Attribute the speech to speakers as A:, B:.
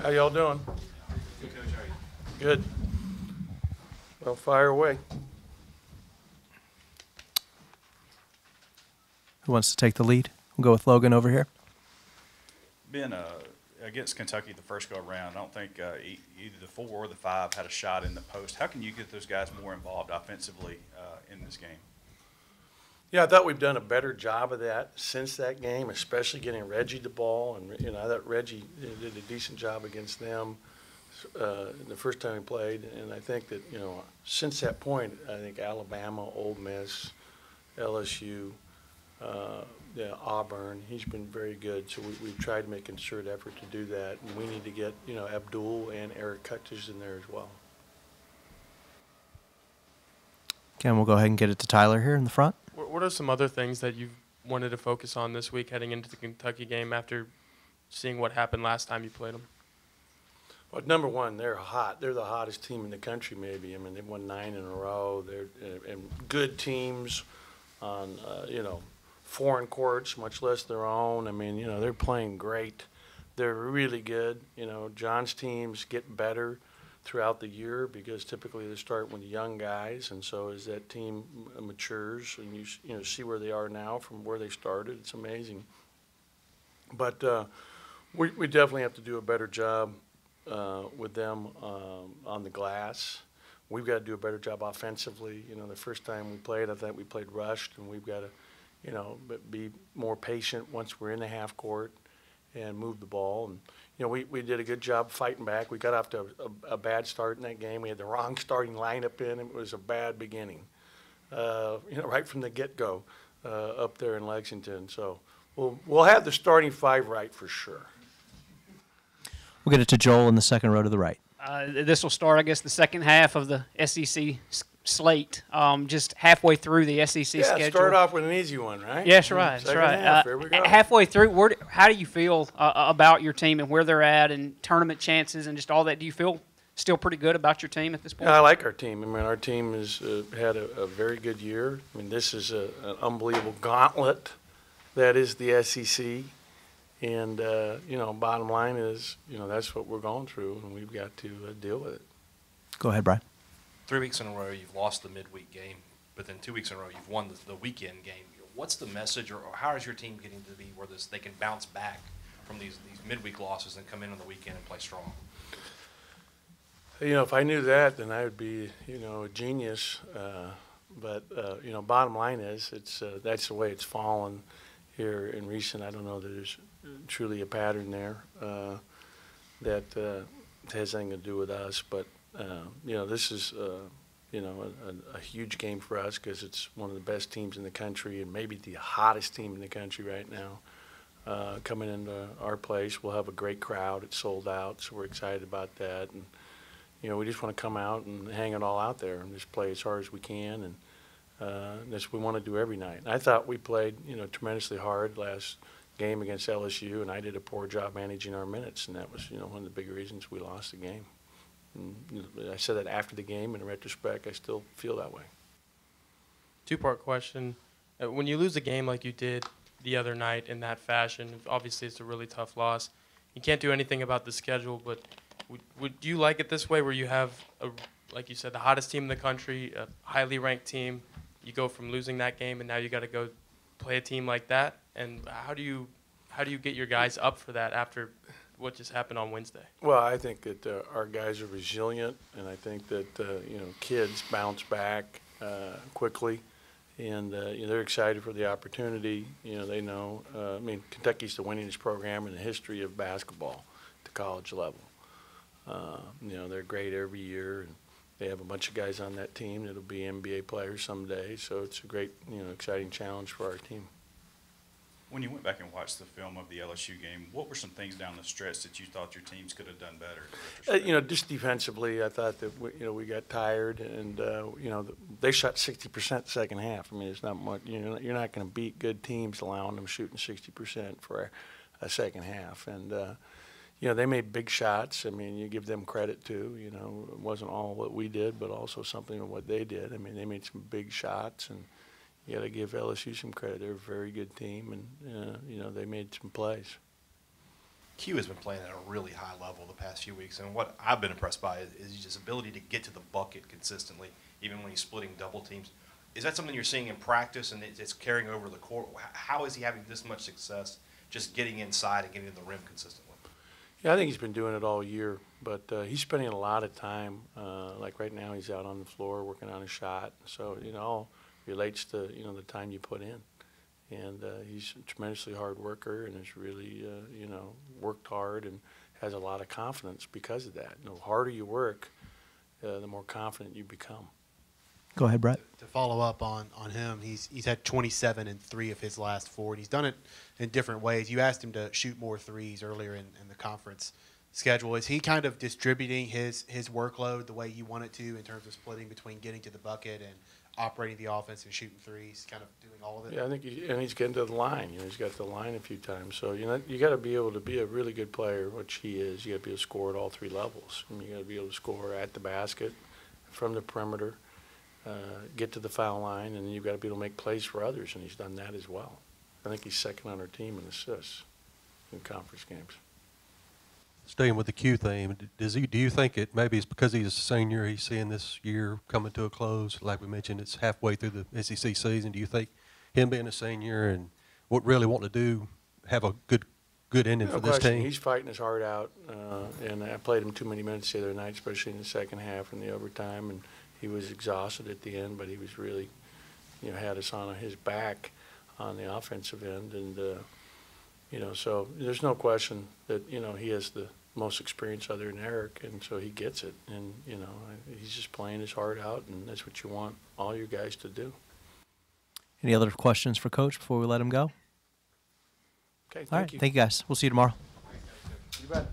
A: How y'all doing?
B: Good, Coach. How are you?
A: Good. Well, fire away.
C: Who wants to take the lead? We'll go with Logan over here.
B: Ben, against Kentucky the first go around, I don't think either the 4 or the 5 had a shot in the post. How can you get those guys more involved offensively in this game?
A: Yeah, I thought we've done a better job of that since that game, especially getting Reggie the ball. And, I thought Reggie did a decent job against them the first time he played. And I think that, since that point, I think Alabama, Ole Miss, LSU, Auburn, he's been very good. So we've tried to make a concerted effort to do that. And we need to get, Abdul and Eric Cuttish in there as well.
C: Okay, we'll go ahead and get it to Tyler here in the front.
D: What are some other things that you've wanted to focus on this week heading into the Kentucky game after seeing what happened last time you played them?
A: Well, number one, they're hot. They're the hottest team in the country, maybe. I mean, they've won 9 in a row. They're and good teams on, foreign courts, much less their own. I mean, they're playing great. They're really good. John's teams get better throughout the year because typically they start with young guys, and so as that team matures and you see where they are now from where they started, it's amazing. But we definitely have to do a better job with them on the glass. We've got to do a better job offensively. The first time we played, I thought we played rushed, and we've got to, be more patient once we're in the half court and move the ball. And we did a good job fighting back. We got off to a bad start in that game. We had the wrong starting lineup in. It was a bad beginning, right from the get-go up there in Lexington. So we'll have the starting 5 right for sure.
C: We'll get it to Joel in the second row to the right.
E: This will start, I guess, the second half of the SEC slate. Just halfway through the SEC schedule.
A: Yeah, start off with an easy one, right?
E: Yes, right. That's right.
A: Half, here we go.
E: Halfway through, how do you feel about your team and where they're at and tournament chances and just all that? Do you feel still pretty good about your team at this point?
A: Yeah, I like our team. I mean, our team has had a very good year. I mean, this is an unbelievable gauntlet that is the SEC. And, bottom line is, that's what we're going through, and we've got to deal with it.
C: Go ahead, Brian.
F: 3 weeks in a row, you've lost the midweek game, but then 2 weeks in a row, you've won the weekend game. What's the message, or how is your team getting to be where they can bounce back from these midweek losses and come in on the weekend and play strong?
A: If I knew that, then I would be, a genius. But bottom line is, that's the way it's fallen here in recent. I don't know that there's truly a pattern there that has anything to do with us. But, this is, a huge game for us because it's one of the best teams in the country and maybe the hottest team in the country right now. Coming into our place, we'll have a great crowd. It's sold out, so we're excited about that. And, we just want to come out and hang it all out there and just play as hard as we can. And that's what we want to do every night. And I thought we played, tremendously hard last game against LSU, and I did a poor job managing our minutes, and that was, one of the big reasons we lost the game. And, I said that after the game. In retrospect, I still feel that way.
D: Two-part question. When you lose a game like you did the other night in that fashion, obviously it's a really tough loss. You can't do anything about the schedule, but would you like it this way where you have, like you said, the hottest team in the country, a highly ranked team, you go from losing that game and now you got to go play a team like that? And how do you get your guys up for that after what just happened on Wednesday?
A: Well, I think that our guys are resilient, and I think that kids bounce back quickly, and they're excited for the opportunity. They know. Kentucky's the winningest program in the history of basketball at the college level. They're great every year, and they have a bunch of guys on that team that'll be NBA players someday. So it's a great, exciting challenge for our team.
B: When you went back and watched the film of the LSU game, what were some things down the stretch that you thought your teams could have done better?
A: Just defensively, I thought that we got tired, and they shot 60% the second half. I mean, it's not much. You're not going to beat good teams allowing them shooting 60% for a second half, and they made big shots. I mean, you give them credit too. It wasn't all what we did, but also something of what they did. I mean, they made some big shots, and you got to give LSU some credit. They're a very good team, and they made some plays.
F: Q has been playing at a really high level the past few weeks, and what I've been impressed by is his ability to get to the bucket consistently, even when he's splitting double teams. Is that something you're seeing in practice, and it's carrying over the court? How is he having this much success just getting inside and getting to the rim consistently?
A: Yeah, I think he's been doing it all year, but he's spending a lot of time. Like right now, he's out on the floor working on a shot. So it all relates to the time you put in. And he's a tremendously hard worker, and has really worked hard and has a lot of confidence because of that. The harder you work, the more confident you become.
C: Go ahead, Brett.
G: To follow up on him, he's had 27 in 3 of his last 4. And he's done it in different ways. You asked him to shoot more threes earlier in the conference schedule. Is he kind of distributing his workload the way you want it to in terms of splitting between getting to the bucket and operating the offense and shooting threes, kind of doing all of it?
A: Yeah, I think he's getting to the line. He's got to the line a few times. So you got to be able to be a really good player, which he is. You got to be able to score at all 3 levels. You got to be able to score at the basket, from the perimeter, get to the foul line, and then you've got to be able to make plays for others, and he's done that as well. I think he's second on our team in assists in conference games.
H: Staying with the Q theme, do you think it maybe it's because he's a senior, he's seeing this year coming to a close? Like we mentioned, it's halfway through the SEC season. Do you think him being a senior and what really wanting to do have a good ending for this team?
A: He's fighting his heart out, and I played him too many minutes the other night, especially in the second half and the overtime, and he was exhausted at the end, but he was really, had us on his back on the offensive end, and so there's no question that he has the most experience other than Eric, and so he gets it, and he's just playing his heart out, and that's what you want all your guys to do.
C: Any other questions for Coach before we let him go?
A: Okay,
C: All right. Thank you, guys. We'll see you tomorrow.
A: You bet.